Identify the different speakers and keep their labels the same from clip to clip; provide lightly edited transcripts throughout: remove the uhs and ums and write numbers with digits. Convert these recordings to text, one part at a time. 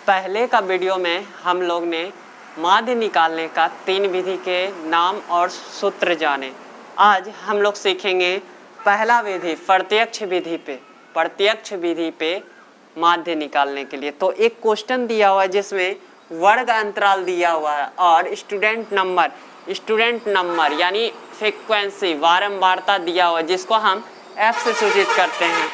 Speaker 1: पहले का वीडियो में हम लोग ने माध्य निकालने का 3 विधि के नाम और सूत्र जाने। आज हम लोग सीखेंगे पहला विधि प्रत्यक्ष विधि पे माध्य निकालने के लिए। तो एक क्वेश्चन दिया हुआ है जिसमें वर्ग अंतराल दिया हुआ है और स्टूडेंट नंबर यानी फ्रीक्वेंसी वारंवारता दिया हुआ है जिसको हम f से सूचित करते हैं।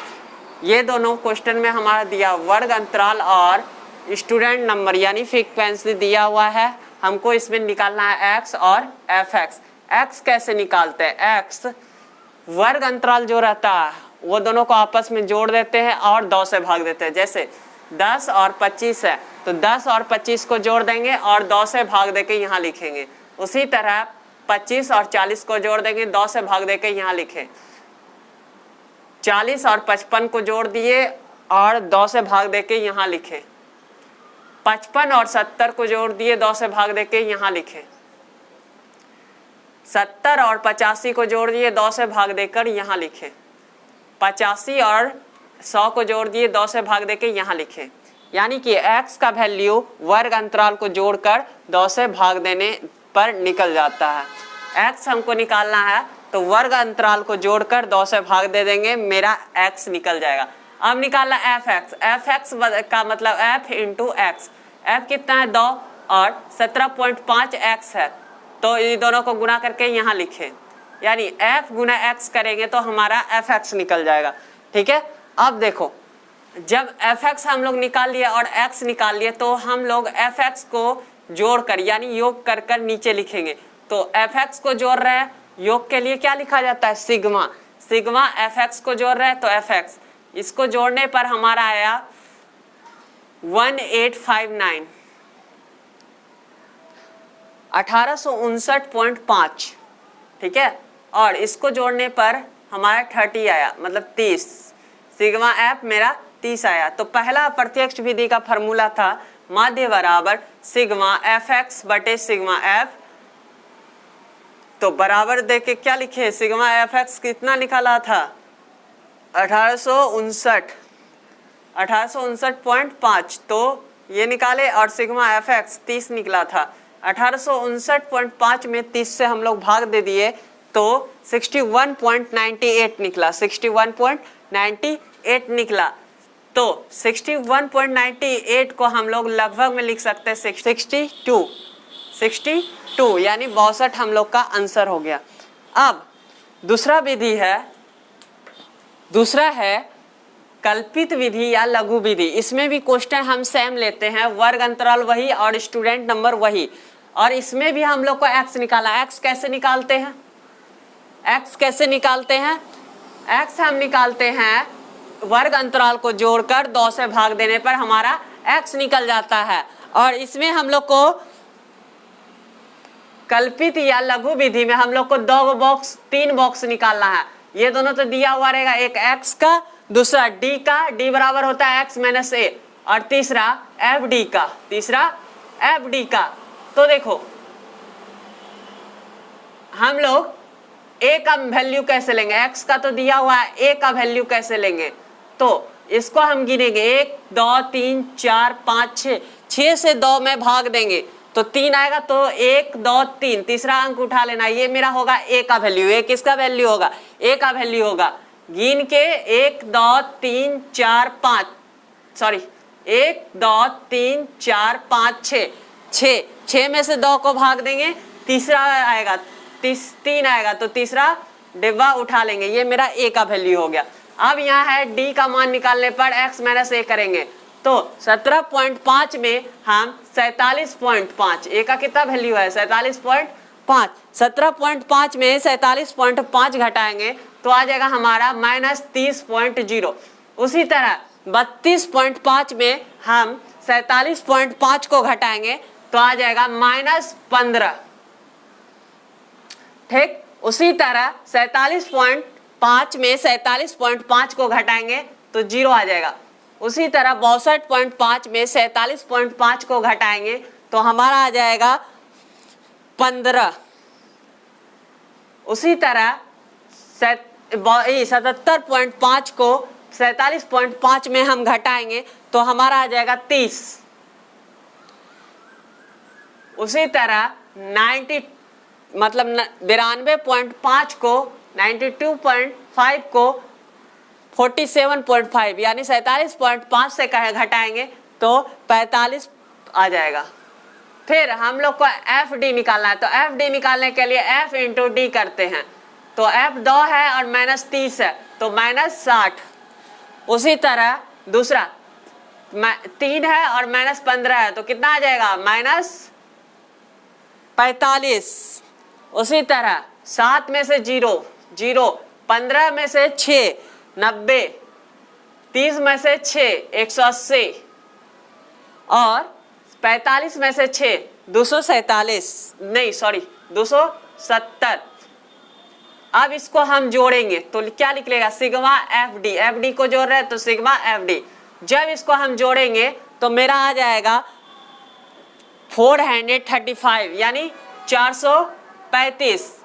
Speaker 1: ये दोनों क्वेश्चन में हमारा दिया वर्ग अंतराल और स्टूडेंट नंबर यानी फ्रीक्वेंसी दिया हुआ है। हमको इसमें निकालना है x और fx। x कैसे निकालते हैं? x वर्ग अंतराल जो रहता है वो दोनों को आपस में जोड़ देते हैं और 2 से भाग देते हैं। जैसे 10 और 25 है तो 10 और 25 को जोड़ देंगे और 2 से भाग देके यहाँ लिखेंगे। उसी तरह 25 और 40 को जोड़ देंगे, 2 से भाग देके यहाँ लिखें। 40 और 55 को जोड़ दिए और 2 से भाग देके यहाँ लिखें। 55 और 70 को जोड़ दिए, 2 से भाग देके यहाँ लिखें। 70 और 85 को जोड़ दिए, 2 से भाग देकर यहाँ लिखें। 85 और 100 को जोड़ दिए, 2 से भाग देके यहाँ लिखें। यानी कि x का वैल्यू वर्ग अंतराल को जोड़कर 2 से भाग देने पर निकल जाता है। x हमको निकालना है तो वर्ग अंतराल को जोड़कर 2 से भाग दे देंगे, मेरा x निकल जाएगा। अब निकालना fx का मतलब f इंटू x। f कितना है? 2 और 17.5 x है तो ये दोनों को गुना करके यहाँ लिखें। यानी f गुना x करेंगे तो हमारा fx निकल जाएगा। ठीक है, अब देखो जब fx हम लोग निकाल लिए और x निकाल लिए तो हम लोग fx को जोड़कर यानी योग कर कर नीचे लिखेंगे। तो fx को जोड़ रहे हैं, योग के लिए क्या लिखा जाता है? सिग्मा fx को जोड़ रहे हैं तो fx। इसको जोड़ने पर हमारा आया 1859 1859.5। ठीक है, और इसको जोड़ने पर हमारा 30 आया, मतलब 30। सिग्मा एफ मेरा 30 आया। तो पहला प्रत्यक्ष विधि का फॉर्मूला था माध्य बराबर सिग्मा एफ एक्स बटे सिग्मा एफ। तो बराबर देके क्या लिखे? सिग्मा एफ एक्स कितना निकाला था? 1859.5 तो ये निकाले और सिग्मा एफ एक्स 30 निकला था। 1859.5 में 30 से हम लोग भाग दे दिए तो 61.98 निकला। 61.98 निकला। तो 61.98 को हम लोग लगभग में लिख सकते हैं 62 यानी 62 हम लोग का आंसर हो गया। अब दूसरा है कल्पित विधि या लघु विधि। इसमें भी क्वेश्चन हम सेम लेते हैं, वर्ग अंतराल वही और स्टूडेंट नंबर वही। और इसमें भी हम लोग को x निकाला। x कैसे निकालते हैं? x हम निकालते हैं वर्ग अंतराल को जोड़कर 2 से भाग देने पर हमारा x निकल जाता है। और इसमें हम लोग को कल्पित या लघु विधि में हम लोग को 3 बॉक्स निकालना है। ये दोनों तो दिया हुआ रहेगा, एक x का, दूसरा d का, d बराबर होता है x माइनस a, और तीसरा fd का। तो देखो हम लोग a का वैल्यू कैसे लेंगे? x का तो दिया हुआ है, a का वैल्यू कैसे लेंगे? तो इसको हम गिनेंगे 1 2 3 4 5 6। 6 से 2 में भाग देंगे तो 3 आएगा। तो 1 2 3 तीसरा अंक उठा लेना। ये मेरा होगा a का वैल्यू। a किसका वैल्यू होगा? a का वैल्यू होगा। गिन के 1 2 3 4 5 1 2 3 4 5 6 में से 2 को भाग देंगे, तीसरा आएगा 3 आएगा तो तीसरा डिब्बा उठा लेंगे। ये मेरा a का वैल्यू हो गया। अब यहाँ है d का मान निकालने पर x माइनस a करेंगे तो 17.5 में हम 47.5, a का कितना वैल्यू है? 47.5। 17.5 में 47.5 घटाएंगे तो आ जाएगा हमारा -30.0। उसी तरह 32.5 में हम 47.5 को घटाएंगे तो आ जाएगा -15। ठीक, उसी तरह 47.5 में 47.5 को घटाएंगे तो 0 आ जाएगा। उसी तरह 62.5 में 47.5 को घटाएंगे तो हमारा आ जाएगा 15। उसी तरह 77.5 को 47.5 में हम घटाएंगे तो हमारा आ जाएगा 30। उसी तरह 92.5 को 92.5 को 47.5 यानी 47.5 से घटाएंगे तो 45 आ जाएगा। फिर हम लोग को एफ डी निकालना है, तो एफ डी निकालने के लिए एफ इंटू डी करते हैं, तो एफ 2 है और माइनस 30 है तो माइनस 60। उसी तरह दूसरा 3 है और माइनस 15 है तो कितना आ जाएगा माइनस 45। उसी तरह 7 में से 0 0, 15 में से 6 90, 30 में से 6 180 और 45 में से 6 247 नहीं सॉरी 270। अब इसको हम जोड़ेंगे तो क्या निकलेगा sigma F D, F D को जोड़ रहे हैं तो सिग्मा एफ डी। जब इसको हम जोड़ेंगे तो मेरा आ जाएगा 435 यानी 435।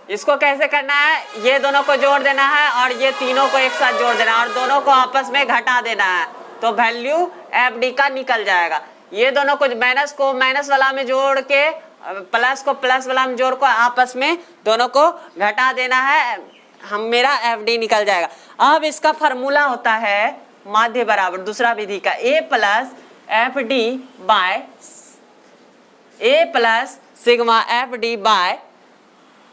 Speaker 1: इसको कैसे करना है, ये दोनों को जोड़ देना है और ये तीनों को एक साथ जोड़ देना है और दोनों को आपस में घटा देना है तो वैल्यू एफ डी का निकल जाएगा। ये दोनों को माइनस को माइनस वाला में जोड़ के प्लस को प्लस वाला में जोड़ को आपस में दोनों को घटा देना है, हम मेरा एफ डी निकल जाएगा। अब इसका फार्मूला होता है माध्य बराबर दूसरा विधि का A plus F D by A plus sigma F D by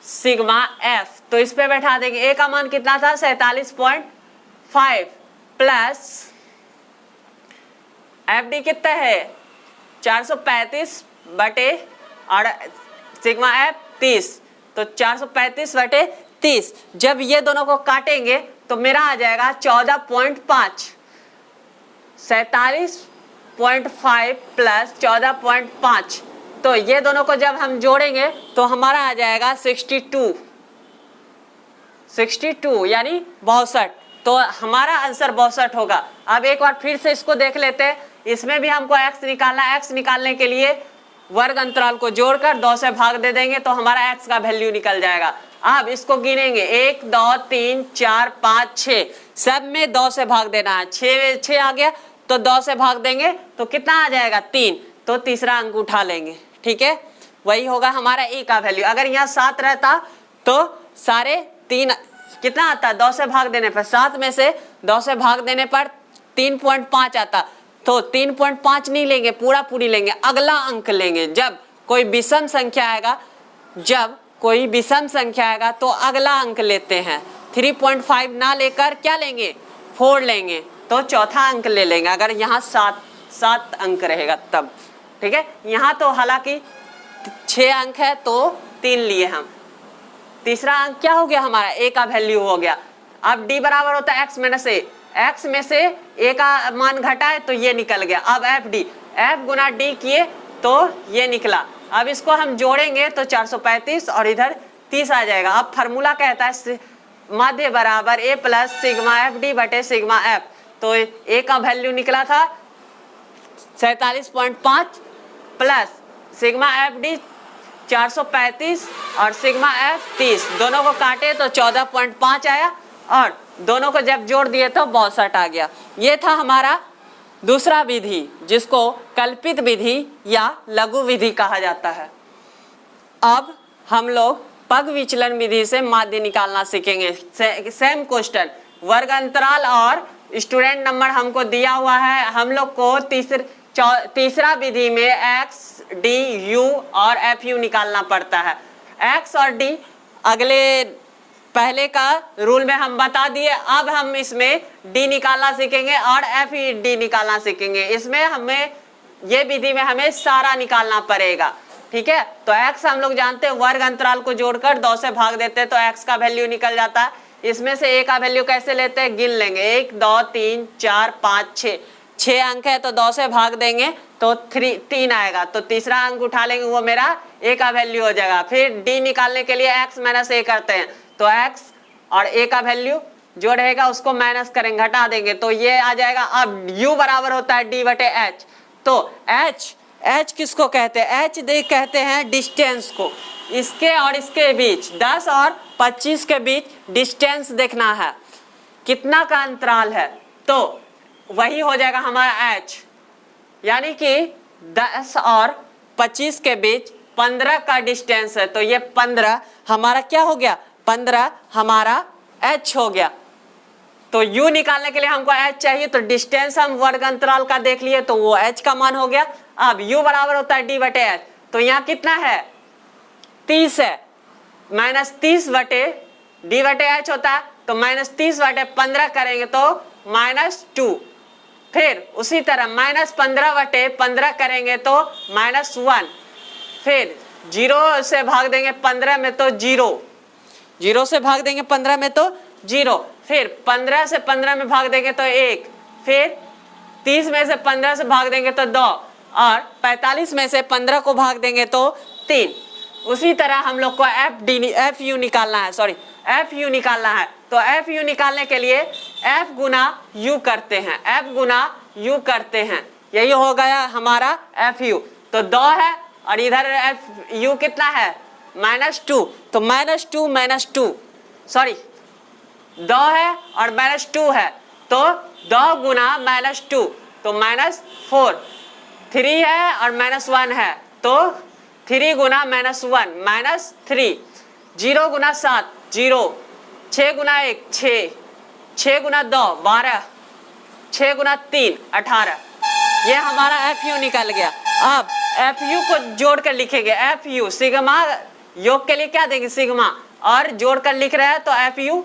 Speaker 1: sigma F. तो इस पे बैठा देंगे, ए का मान कितना था 47.5 प्लस एफ डी कितना है 435 बटे और सिग्मा एफ 30 तो 435 बटे 30। जब ये दोनों को काटेंगे तो मेरा आ जाएगा 14.5, 47.5 प्लस 14.5। तो ये दोनों को जब हम जोड़ेंगे तो हमारा आ जाएगा 62 यानी 62। तो हमारा आंसर 62 होगा। अब एक बार फिर से इसको देख लेते हैं, इसमें भी हमको x निकालना है। x निकालने के लिए वर्ग अंतराल को जोड़कर 2 से भाग दे देंगे तो हमारा x का वैल्यू निकल जाएगा। अब इसको गिनेंगे 1 2 3 4 5 6 सब में 2 से भाग देना है। 6 आ गया तो 2 से भाग देंगे तो कितना आ जाएगा 3, तो तीसरा अंक उठा लेंगे। ठीक है, वही होगा हमारा ए का वैल्यू। अगर यहाँ 7 रहता तो सारे 3 कितना आता 2 से भाग देने पर, 7 में से 2 से भाग देने पर 3.5 आता तो 3.5 नहीं लेंगे, पूरा पूरी लेंगे, अगला अंक लेंगे। जब कोई विषम संख्या आएगा तो अगला अंक लेते हैं। 3.5 ना लेकर क्या लेंगे 4 लेंगे तो चौथा अंक ले लेंगे अगर यहाँ 7 अंक रहेगा तब। ठीक है, यहाँ तो हालांकि 6 अंक है तो 3 लिए हम। तीसरा अंक क्या हो गया हमारा ए का वैल्यू हो गया। अब डी बराबर होता है एक्स माइनस ए, एक्स में से ए का मान घटाए तो ये निकल गया। अब एफ डी, एफ गुना डी किए तो ये निकला। अब इसको हम जोड़ेंगे तो 435 और इधर 30 आ जाएगा। अब फार्मूला कहता है माध्य बराबर ए प्लस सिग्मा एफ डी बटे सिग्मा एफ। तो ए का वैल्यू निकला था 47.5 प्लस सिग्मा एफ डी 435 और सिग्मा एफ 30, दोनों को काटे तो 14.5 आया और दोनों को जब जोड़ दिए तो 62 आ गया। ये था हमारा दूसरा विधि जिसको कल्पित विधि या लघु विधि कहा जाता है। अब हम लोग पग विचलन विधि से माध्य निकालना सीखेंगे। सेम क्वेश्चन, वर्ग अंतराल और स्टूडेंट नंबर हमको दिया हुआ है। हम लोग को तीसरा विधि में एक्स डी यू और एफ यू निकालना पड़ता है। एक्स और डी पहले का रूल में हम बता दिए। अब हम इसमें डी निकालना सीखेंगे और एफ डी निकालना सीखेंगे। इसमें हमें ये विधि में हमें सारा निकालना पड़ेगा। ठीक है, तो एक्स हम लोग जानते हैं, वर्ग अंतराल को जोड़कर 2 से भाग देते हैं तो एक्स का वैल्यू निकल जाता है। इसमें से ए का वैल्यू कैसे लेते हैं, गिन लेंगे 1 2 3 4 5 6 अंक है तो 2 से भाग देंगे तो 3 आएगा। तो तीसरा अंक उठा लेंगे, वो मेरा ए का वैल्यू हो जाएगा। फिर डी निकालने के लिए एक्स माइनस ए करते हैं तो एक्स और ए का वैल्यू जो रहेगा उसको माइनस करेंगे, घटा देंगे तो ये आ जाएगा। अब यू बराबर होता है डी बटे एच। तो एच किसको कहते हैं, एच दे कहते हैं डिस्टेंस को। इसके और इसके बीच 10 और 25 के बीच डिस्टेंस देखना है, कितना का अंतराल है, तो वही हो जाएगा हमारा एच। यानी कि 10 और 25 के बीच 15 का डिस्टेंस है, तो ये 15 हमारा क्या हो गया, 15 हमारा h हो गया। तो u निकालने के लिए हमको h चाहिए, तो डिस्टेंस हम वर्ग अंतराल का देख लिए, तो वो h का मान हो गया। अब u बराबर होता है d बटे h, तो यहाँ कितना है 30 है, माइनस 30 बटे d बटे h होता है, तो माइनस 30 बटे 15 करेंगे तो -2। फिर उसी तरह माइनस 15 बटे 15 करेंगे तो -1। फिर 0 से भाग देंगे 15 में तो 0 से भाग देंगे 15 में तो 0। फिर 15 से 15 में भाग देंगे तो 1। फिर 30 में से 15 से भाग देंगे तो 2, और 45 में से 15 को भाग देंगे तो 3। उसी तरह हम लोग को एफ यू निकालना है, एफ यू निकालना है। तो एफ यू निकालने के लिए एफ गुना यू करते हैं, एफ गुना यू करते हैं, यही हो गया हमारा एफ यू। तो 2 है और इधर एफ यू कितना है -2, तो -2 2 है और -2 है, तो 2 गुना -2 तो -4। 3 है और -1 है, तो 3 गुना -1 -3। 0 गुना 7 0, 6 गुना 1 6, 6 गुना 2 12, 6 गुना 3 18। ये हमारा एफ यू निकल गया। अब एफ यू को जोड़ कर लिखेंगे, एफ यू सिग्मा योग के लिए क्या देंगे सिग्मा, और जोड़ कर लिख रहे हैं तो एफ यू।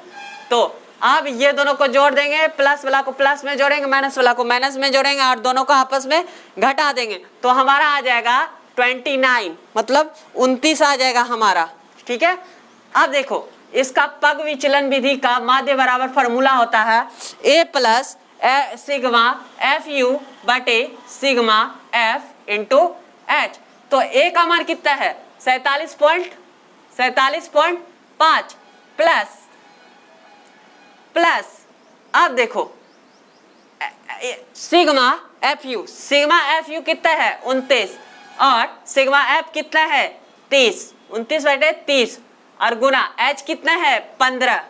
Speaker 1: तो अब ये दोनों को जोड़ देंगे, प्लस वाला को प्लस में जोड़ेंगे, माइनस वाला को माइनस में जोड़ेंगे, और दोनों को आपस में घटा देंगे, तो हमारा आ जाएगा 29, मतलब 29 आ जाएगा हमारा। ठीक है, अब देखो इसका पग विचलन विधि का माध्य बराबर फॉर्मूला होता है a plus sigma F you बटे सिग्मा एफ इंटू एच। तो a का मान कितना है 47.5 प्लस अब देखो सिग्मा एफ यू कितना है 29, और सिग्मा एफ कितना है 30, 29 बटे 30, और गुना h कितना है 15।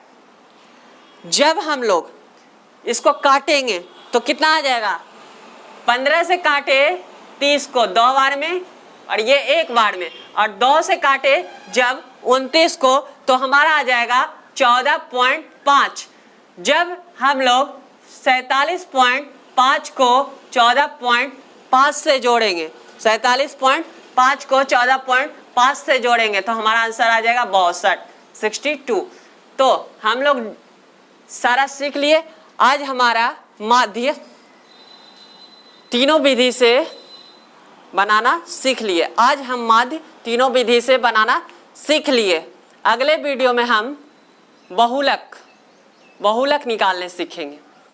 Speaker 1: जब हम लोग इसको काटेंगे तो कितना आ जाएगा, 15 से काटे 30 को 2 बार में और ये 1 बार में, और 2 से काटे जब 29 को तो हमारा आ जाएगा 14.5। जब हम लोग 47.5 को 14.5 से जोड़ेंगे, 47.5 को 14.5 से जोड़ेंगे तो हमारा आंसर आ जाएगा 62। तो हम लोग सारा सीख लिए। आज हमारा माध्य तीनों विधि से बनाना सीख लिए। आज हम माध्य तीनों विधि से बनाना सीख लिए। अगले वीडियो में हम बहुलक निकालने सीखेंगे।